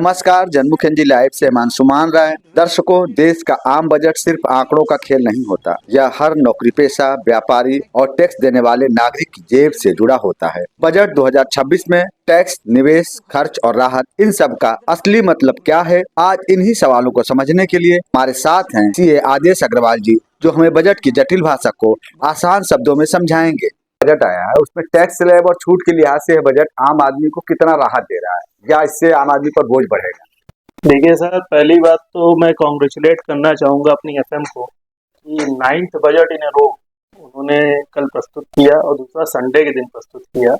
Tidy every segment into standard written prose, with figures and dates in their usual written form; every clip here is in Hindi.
नमस्कार, जनमुख जी लाइव से मानसुमान राय। दर्शकों, देश का आम बजट सिर्फ आंकड़ों का खेल नहीं होता। यह हर नौकरी पेशा, व्यापारी और टैक्स देने वाले नागरिक की जेब से जुड़ा होता है। बजट 2026 में टैक्स, निवेश, खर्च और राहत, इन सब का असली मतलब क्या है? आज इन्हीं सवालों को समझने के लिए हमारे साथ हैं सीए आदेश अग्रवाल जी, जो हमें बजट की जटिल भाषा को आसान शब्दों में समझाएंगे। बजट आया है, उसमें टैक्स स्लैब और छूट के लिहाज से यह बजट आम आदमी को कितना राहत दे रहा है, या इससे आम आदमी पर बोझ बढ़ेगा? देखिए सर, पहली बात तो मैं कॉन्ग्रेचुलेट करना चाहूँगा अपनी एफएम को कि 9th बजट इन रो उन्होंने कल प्रस्तुत किया और दूसरा संडे के दिन प्रस्तुत किया,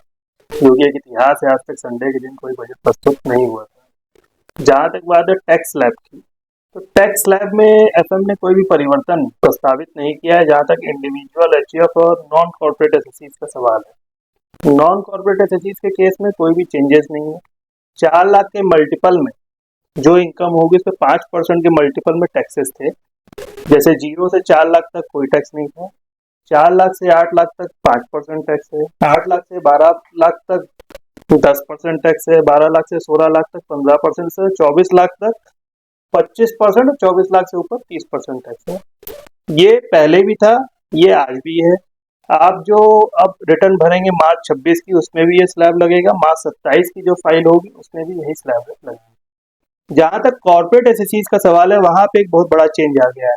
जो कि एक इतिहास है। आज तक संडे के दिन कोई बजट प्रस्तुत नहीं हुआ था। जहाँ तक बात है टैक्स स्लैब की, तो टैक्स स्लैब में एफएम ने कोई भी परिवर्तन प्रस्तावित नहीं किया है। जहाँ तक इंडिविजुअल एचयूएफ और नॉन कॉर्पोरेट एसएससीज का सवाल है, नॉन कॉर्पोरेट एसएससीज के केस में कोई भी चेंजेस नहीं है। 4 लाख के मल्टीपल में जो इनकम होगी उस पर 5% के मल्टीपल में टैक्सेस थे। जैसे 0 से 4 लाख तक कोई टैक्स नहीं था, 4 लाख से 8 लाख तक 5% टैक्स है, 8 लाख से 12 लाख तक 10% टैक्स है, 12 लाख से 16 लाख तक 15% से 24 लाख तक 25% और 24 लाख से ऊपर 30% टैक्स है। ये पहले भी था, ये आज भी है। आप जो अब रिटर्न भरेंगे मार्च 26 की, उसमें भी ये स्लैब लगेगा। मार्च 27 की जो फाइल होगी उसमें भी यही स्लैब लगेगा। जहाँ तक कॉर्पोरेट एसएससीज का सवाल है, वहाँ पे एक बहुत बड़ा चेंज आ गया है।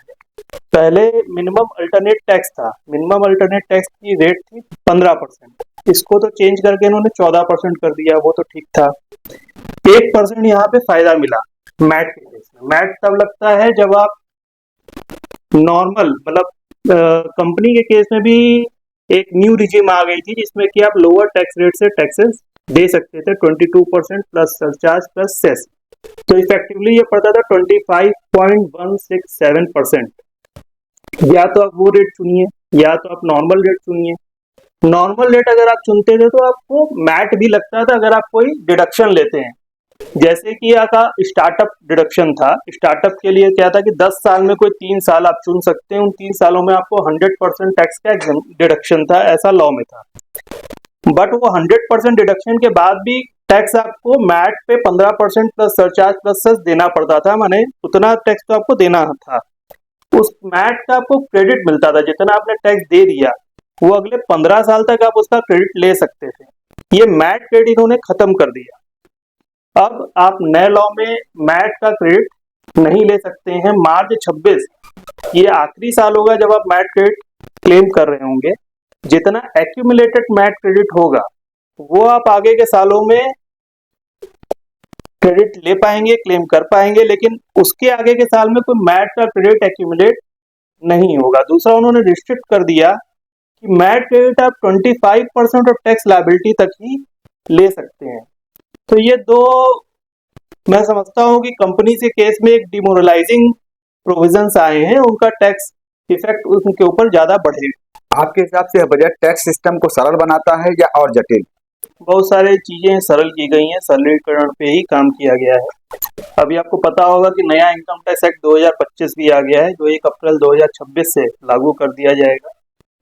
पहले मिनिमम अल्टरनेट टैक्स था, मिनिमम अल्टरनेट टैक्स की रेट थी 15%, इसको तो चेंज करके इन्होंने 14% कर दिया, वो तो ठीक था। 1% यहाँ पे फायदा मिला मैट के केस में। मैट तब लगता है जब आप नॉर्मल मतलब कंपनी के केस में भी एक न्यू रिजिम आ गई थी जिसमें कि आप लोअर टैक्स रेट से टैक्सेस दे सकते थे, 22% प्लस सरचार्ज प्लस सेस। तो इफेक्टिवली ये पड़ता था 25.167%। या तो आप वो रेट चुनिए या तो आप नॉर्मल रेट चुनिए। नॉर्मल रेट अगर आप चुनते थे तो आपको मैट भी लगता था अगर आप कोई डिडक्शन लेते हैं। जैसे कि आपका स्टार्टअप डिडक्शन था। स्टार्टअप के लिए क्या था कि 10 साल में कोई 3 साल आप चुन सकते हैं, उन 3 सालों में आपको 100% टैक्स का डिडक्शन था, ऐसा लॉ में था। बट वो 100% डिडक्शन के बाद भी टैक्स आपको मैट पे 15% प्लस सरचार्ज प्लस सेस देना पड़ता था, माने उतना टैक्स तो आपको देना था। उस मैट का आपको क्रेडिट मिलता था, जितना आपने टैक्स दे दिया वो अगले 15 साल तक आप उसका क्रेडिट ले सकते थे। ये मैट क्रेडिट इन्होंने खत्म कर दिया। अब आप नए लॉ में मैट का क्रेडिट नहीं ले सकते हैं। मार्च 26 ये आखिरी साल होगा जब आप मैट क्रेडिट क्लेम कर रहे होंगे। जितना एक्यूमुलेटेड मैट क्रेडिट होगा वो आप आगे के सालों में क्रेडिट ले पाएंगे, क्लेम कर पाएंगे, लेकिन उसके आगे के साल में कोई मैट का क्रेडिट एक्यूमुलेट नहीं होगा। दूसरा, उन्होंने रिस्ट्रिक्ट कर दिया कि मैट क्रेडिट आप 25% ऑफ टैक्स लायबिलिटी तक ही ले सकते हैं। तो ये दो मैं समझता हूँ कि कंपनी के केस में एक डिमोरलाइजिंग प्रोविजंस आए हैं, उनका टैक्स इफेक्ट उनके ऊपर ज्यादा बढ़ेगा। आपके हिसाब से यह बजट टैक्स सिस्टम को सरल बनाता है या और जटिल? बहुत सारी चीजें सरल की गई हैं, सरलीकरण पे ही काम किया गया है। अभी आपको पता होगा कि नया इनकम टैक्स एक्ट 2025 भी आ गया है, जो 1 अप्रैल 2026 से लागू कर दिया जाएगा।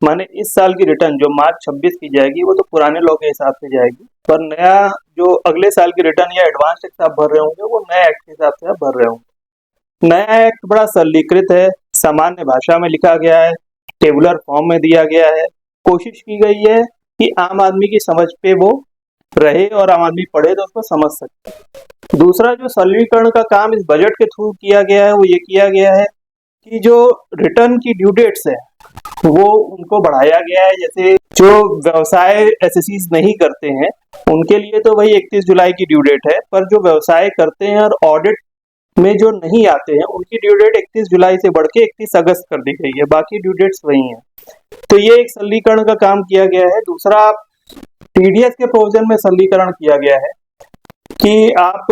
माने इस साल की रिटर्न जो मार्च 26 की जाएगी वो तो पुराने लॉ के हिसाब से जाएगी, पर नया जो अगले साल की रिटर्न या एडवांस टैक्स आप भर रहे होंगे वो नए एक्ट के हिसाब से आप भर रहे होंगे। नया एक्ट बड़ा सरलीकृत है, सामान्य भाषा में लिखा गया है, टेबुलर फॉर्म में दिया गया है। कोशिश की गई है कि आम आदमी की समझ पे वो रहे और आम आदमी पढ़े तो उसको समझ सके। दूसरा, जो सरलीकरण का काम इस बजट के थ्रू किया गया है वो ये किया गया है कि जो रिटर्न की ड्यू डेट्स है वो उनको बढ़ाया गया है। जैसे जो व्यवसाय एसएससीज नहीं करते हैं उनके लिए तो वही 31 जुलाई की ड्यू डेट है, पर जो व्यवसाय करते हैं और ऑडिट में जो नहीं आते हैं उनकी ड्यू डेट 31 जुलाई से बढ़ के 31 अगस्त कर दी गई है, बाकी ड्यू डेट्स वही हैं। तो ये एक सरलीकरण का काम किया गया है। दूसरा, टीडीएस के प्रोविजन में सरलीकरण किया गया है कि आप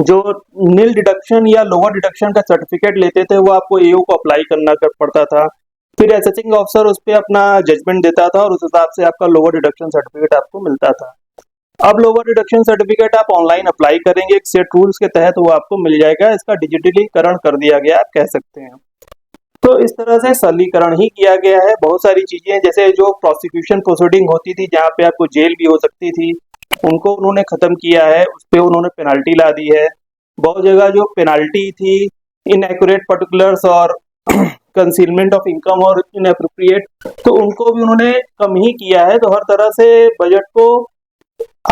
जो नील डिडक्शन या लोअर डिडक्शन का सर्टिफिकेट लेते थे वो आपको एओ को अप्लाई करना पड़ता था, फिर असेसिंग ऑफिसर उस पर अपना जजमेंट देता था और उस हिसाब से आपका लोअर डिडक्शन सर्टिफिकेट आपको मिलता था। अब लोअर डिडक्शन सर्टिफिकेट आप ऑनलाइन अप्लाई करेंगे, एक सेट रूल्स के तहत वो आपको मिल जाएगा। इसका डिजिटलीकरण कर दिया गया, आप कह सकते हैं। तो इस तरह से सरलीकरण ही किया गया है। बहुत सारी चीजें, जैसे जो प्रोसिक्यूशन प्रोसीडिंग होती थी जहाँ पे आपको जेल भी हो सकती थी, उनको उन्होंने ख़त्म किया है, उस पे उन्होंने पेनल्टी ला दी है। बहुत जगह जो पेनल्टी थी, इनएक्यूरेट पर्टिकुलर्स और कंसीलमेंट ऑफ इनकम और इनएप्रोप्रिएट, तो उनको भी उन्होंने कम ही किया है। तो हर तरह से बजट को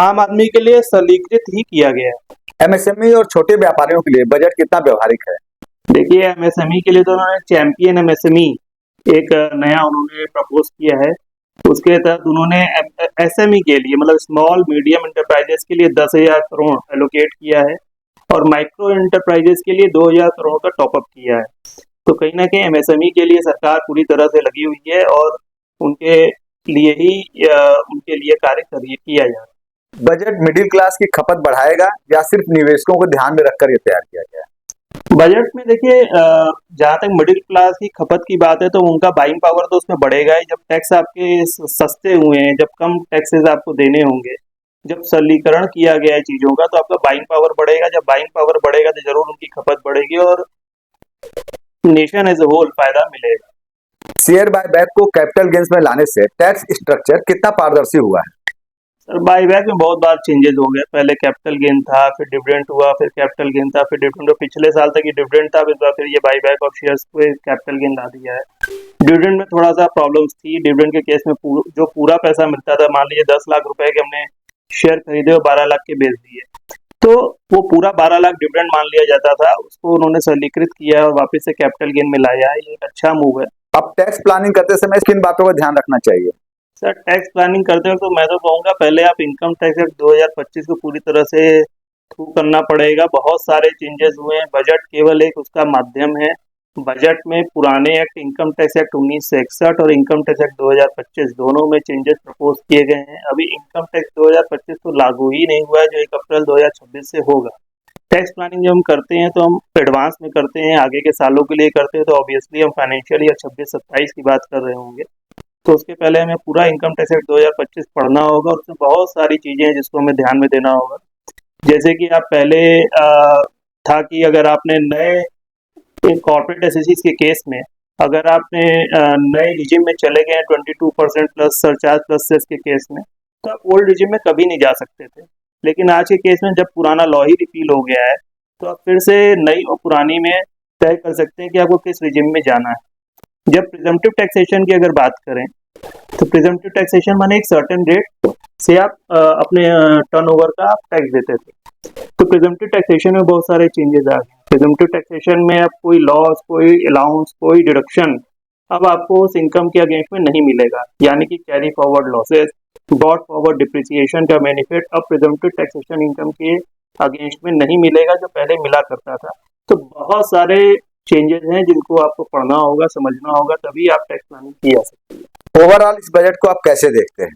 आम आदमी के लिए सरलीकृत ही किया गया है। एमएसएमई और छोटे व्यापारियों के लिए बजट कितना व्यवहारिक है? देखिए, एमएसएमई के लिए तो उन्होंने चैंपियन एमएसएमई एक नया उन्होंने प्रपोज किया है। उसके तहत उन्होंने एसएमई के लिए मतलब स्मॉल मीडियम इंटरप्राइजेस के लिए 10,000 करोड़ एलोकेट किया है और माइक्रो इंटरप्राइजेस के लिए 2,000 करोड़ का टॉपअप किया है। तो कहीं ना कहीं एमएसएमई के लिए सरकार पूरी तरह से लगी हुई है और उनके लिए ही उनके लिए कार्य किया जा रहा है। बजट मिडिल क्लास की खपत बढ़ाएगा या सिर्फ निवेशकों को ध्यान में रखकर ये तैयार किया गया है? बजट में देखिए, जहाँ तक मिडिल क्लास की खपत की बात है तो उनका बाइंग पावर तो उसमें बढ़ेगा ही। जब टैक्स आपके सस्ते हुए हैं, जब कम टैक्सेस आपको देने होंगे, जब सरलीकरण किया गया है चीज़ों का, तो आपका बाइंग पावर बढ़ेगा। जब बाइंग पावर बढ़ेगा तो जरूर उनकी खपत बढ़ेगी और नेशन एज ए होल फायदा मिलेगा। शेयर बायबैक को कैपिटल गेन्स में लाने से टैक्स स्ट्रक्चर कितना पारदर्शी हुआ है? सर, बाईबैक में बहुत बार चेंजेस हो गए। पहले कैपिटल गेन था, फिर डिविडेंड हुआ, फिर कैपिटल गेन था, फिर डिविडेंड। पिछले साल तक ये डिविडेंड था, इस बार फिर ये बाईबैक ऑफ शेयर्स पे कैपिटल गेन ला दिया है। डिविडेंड में थोड़ा सा प्रॉब्लम्स थी। डिविडेंड के केस में जो पूरा पैसा मिलता था, मान लीजिए 10 लाख रुपए के हमने शेयर खरीदे और 12 लाख के बेच दिए, तो वो पूरा 12 लाख डिविडेंड मान लिया जाता था। उसको उन्होंने सरलीकृत किया और वापस से कैपिटल गेन में लाया है। ये एक अच्छा मूव है। अब टैक्स प्लानिंग करते समय किन बातों का ध्यान रखना चाहिए? सर, टैक्स प्लानिंग करते वक्त तो मैं तो कहूँगा पहले आप इनकम टैक्स एक्ट 2025 को पूरी तरह से थ्रू करना पड़ेगा। बहुत सारे चेंजेस हुए हैं, बजट केवल एक उसका माध्यम है। बजट में पुराने एक्ट इनकम टैक्स एक्ट 1961 और इनकम टैक्स एक्ट 2025 दोनों में चेंजेस प्रपोज किए गए हैं। अभी इनकम टैक्स 2025 तो लागू ही नहीं हुआ है, जो 1 अप्रैल 2026 से होगा। टैक्स प्लानिंग जब हम करते हैं तो हम एडवांस में करते हैं, आगे के सालों के लिए करते हैं, तो ऑब्वियसली हम फाइनेंशियल ईयर 26-27 की बात कर रहे होंगे। तो उसके पहले हमें पूरा इनकम टैक्स एक्ट 2025 पढ़ना होगा। उसमें बहुत सारी चीज़ें हैं जिसको हमें ध्यान में देना होगा। जैसे कि आप पहले था कि अगर आपने नए कॉर्पोरेट एसएससीज के केस में अगर आपने नए रिजिम में चले गए 22% प्लस सरचार्ज प्लस सेस के केस में, तो आप ओल्ड रिजिम में कभी नहीं जा सकते थे। लेकिन आज के केस में जब पुराना लॉ ही रिपील हो गया है, तो आप फिर से नई और पुरानी में तय कर सकते हैं कि आपको किस रिजिम में जाना है। जब प्रिजम्पटिव टैक्सेशन की अगर बात करें, तो प्रिजम्पटिव टैक्सेशन माने एक सर्टेन रेट से आप अपने टर्नओवर का आप टैक्स देते थे। तो प्रिजम्पटिव टैक्सेशन में बहुत सारे चेंजेस आ गए। प्रिजम्पटिव टैक्सेशन में अब कोई लॉस, कोई अलाउंस, कोई डिडक्शन अब आपको उस इनकम के अगेंस्ट में नहीं मिलेगा। यानी कि carry forward losses, brought forward depreciation का बेनिफिट अब प्रिजम्पटिव टैक्सेशन इनकम के अगेंस्ट में नहीं मिलेगा, जो पहले मिला करता था। तो बहुत सारे चेंजेस हैं जिनको आपको पढ़ना होगा, समझना होगा, तभी आप टैक्स प्लानिंग की जा सकती है। ओवरऑल इस बजट को आप कैसे देखते हैं?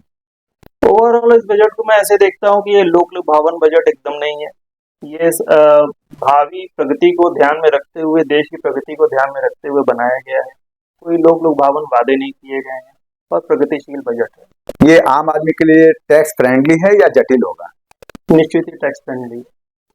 ओवरऑल इस बजट को मैं ऐसे देखता हूँ कि ये लोक लुभावन बजट एकदम नहीं है। ये भावी प्रगति को ध्यान में रखते हुए, देश की प्रगति को ध्यान में रखते हुए बनाया गया है। कोई लोक लुभावन वादे नहीं किए गए हैं और प्रगतिशील बजट है। ये आम आदमी के लिए टैक्स फ्रेंडली है या जटिल होगा? निश्चित ही टैक्स फ्रेंडली।